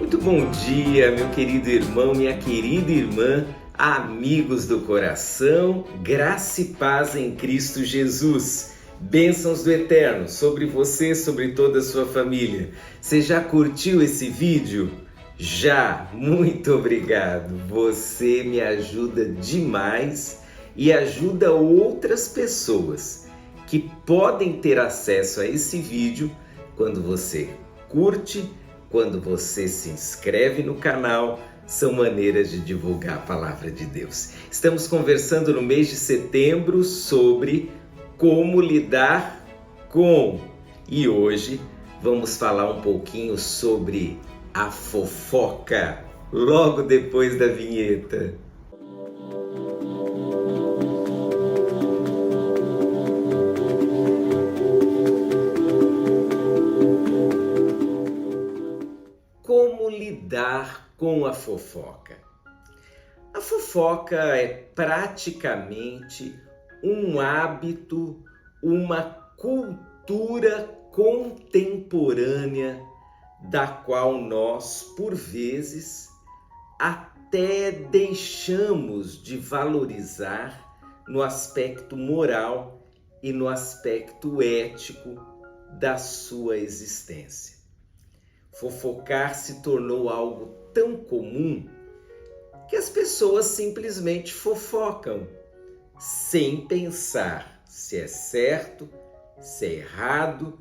Muito bom dia, meu querido irmão, minha querida irmã, amigos do coração, graça e paz em Cristo Jesus. Bênçãos do Eterno sobre você, sobre toda a sua família. Você já curtiu esse vídeo? Já? Muito obrigado. Você me ajuda demais e ajuda outras pessoas que podem ter acesso a esse vídeo quando você curte, quando você se inscreve no canal. São maneiras de divulgar a palavra de Deus. Estamos conversando no mês de setembro sobre como lidar com. E hoje vamos falar um pouquinho sobre a fofoca, logo depois da vinheta. Como lidar com a fofoca? A fofoca é praticamente um hábito, uma cultura contemporânea da qual nós, por vezes, até deixamos de valorizar no aspecto moral e no aspecto ético da sua existência. Fofocar se tornou algo tão comum que as pessoas simplesmente fofocam, sem pensar se é certo, se é errado,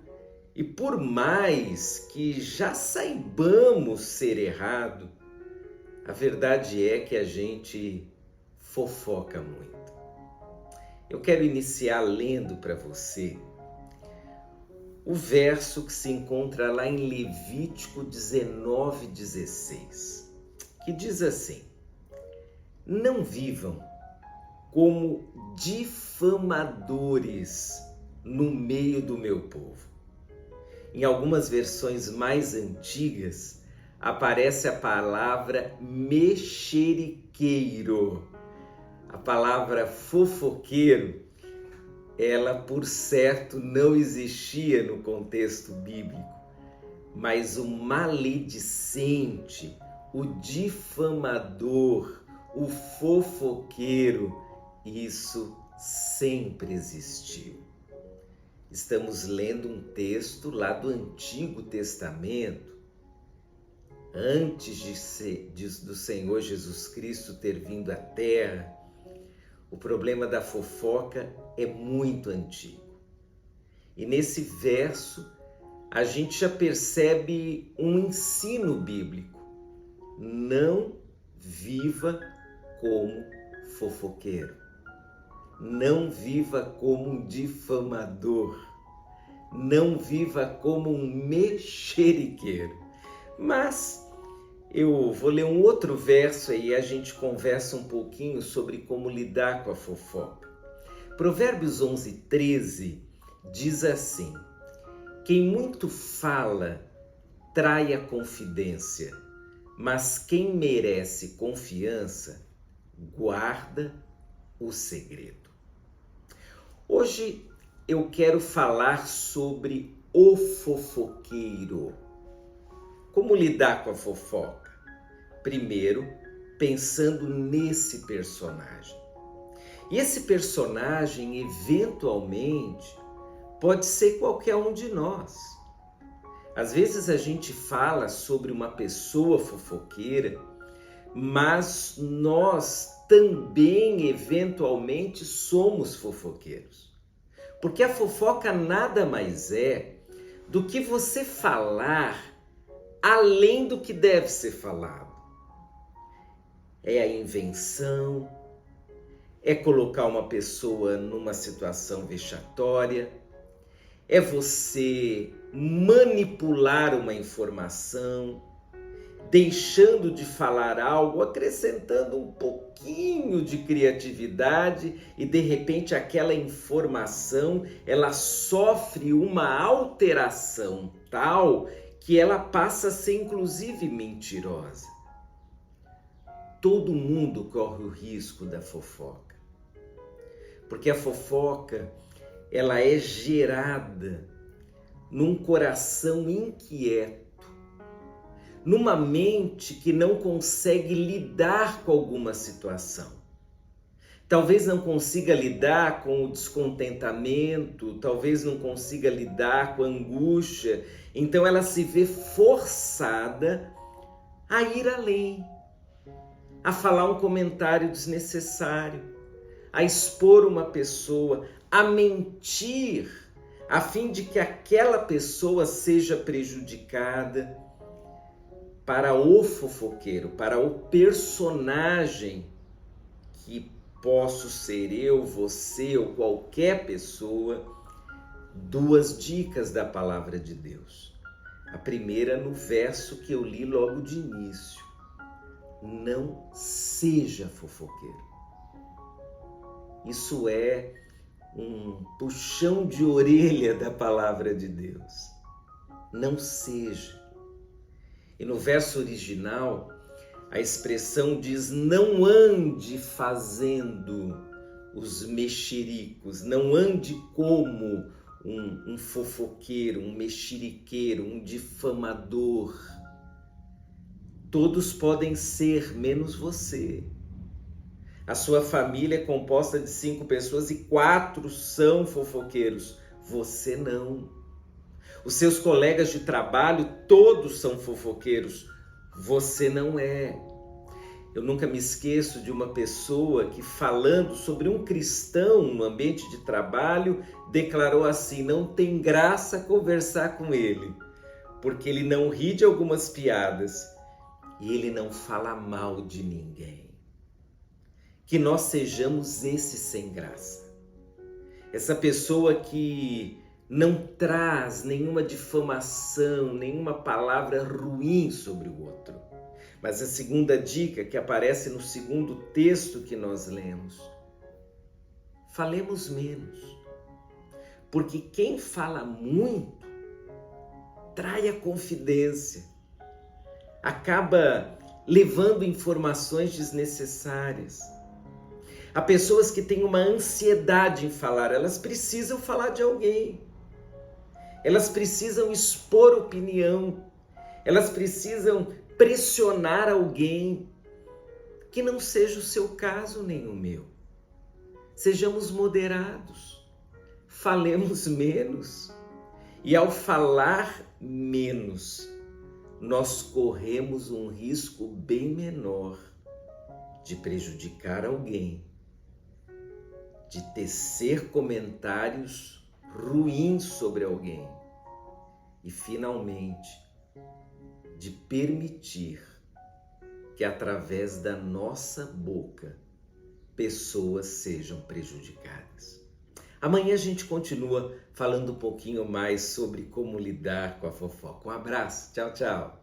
e por mais que já saibamos ser errado, a verdade é que a gente fofoca muito. Eu quero iniciar lendo para você o verso que se encontra lá em Levítico 19:16, que diz assim: não vivam como difamadores no meio do meu povo. Em algumas versões mais antigas, aparece a palavra mexeriqueiro. A palavra fofoqueiro, ela por certo não existia no contexto bíblico, mas o maledicente, o difamador, o fofoqueiro, isso sempre existiu. Estamos lendo um texto lá do Antigo Testamento, antes do Senhor Jesus Cristo ter vindo à Terra. O problema da fofoca é muito antigo. E nesse verso, a gente já percebe um ensino bíblico. Não viva como fofoqueiro. Não viva como um difamador. Não viva como um mexeriqueiro. Mas eu vou ler um outro verso aí e a gente conversa um pouquinho sobre como lidar com a fofoca. Provérbios 11:13 diz assim: quem muito fala trai a confidência, mas quem merece confiança guarda o segredo. Hoje eu quero falar sobre o fofoqueiro. Como lidar com a fofoca? Primeiro, pensando nesse personagem. E esse personagem, eventualmente, pode ser qualquer um de nós. Às vezes a gente fala sobre uma pessoa fofoqueira, mas nós também, eventualmente, somos fofoqueiros. Porque a fofoca nada mais é do que você falar além do que deve ser falado. É a invenção, é colocar uma pessoa numa situação vexatória, é você manipular uma informação, deixando de falar algo, acrescentando um pouquinho de criatividade e de repente aquela informação, ela sofre uma alteração tal que ela passa a ser inclusive mentirosa. Todo mundo corre o risco da fofoca, porque a fofoca, ela é gerada num coração inquieto, numa mente que não consegue lidar com alguma situação. Talvez não consiga lidar com o descontentamento, talvez não consiga lidar com a angústia, então ela se vê forçada a ir além, a falar um comentário desnecessário, a expor uma pessoa, a mentir, a fim de que aquela pessoa seja prejudicada. Para o fofoqueiro, para o personagem que posso ser eu, você ou qualquer pessoa, duas dicas da palavra de Deus. A primeira no verso que eu li logo de início. Não seja fofoqueiro. Isso é um puxão de orelha da palavra de Deus. Não seja. E no verso original, a expressão diz: não ande fazendo os mexericos, não ande como um fofoqueiro, um mexeriqueiro, um difamador. Todos podem ser, menos você. A sua família é composta de 5 pessoas e 4 são fofoqueiros. Você não. Os seus colegas de trabalho, todos são fofoqueiros. Você não é. Eu nunca me esqueço de uma pessoa que, falando sobre um cristão no ambiente de trabalho, declarou assim: não tem graça conversar com ele, porque ele não ri de algumas piadas e ele não fala mal de ninguém. Que nós sejamos esse sem graça. Essa pessoa que não traz nenhuma difamação, nenhuma palavra ruim sobre o outro. Mas a segunda dica que aparece no segundo texto que nós lemos: falemos menos. Porque quem fala muito trai a confidência, acaba levando informações desnecessárias. Há pessoas que têm uma ansiedade em falar, elas precisam falar de alguém. Elas precisam expor opinião, elas precisam pressionar alguém, que não seja o seu caso nem o meu. Sejamos moderados, falemos menos, e ao falar menos, nós corremos um risco bem menor de prejudicar alguém, de tecer comentários ruins sobre alguém e, finalmente, de permitir que, através da nossa boca, pessoas sejam prejudicadas. Amanhã a gente continua falando um pouquinho mais sobre como lidar com a fofoca. Um abraço, tchau, tchau.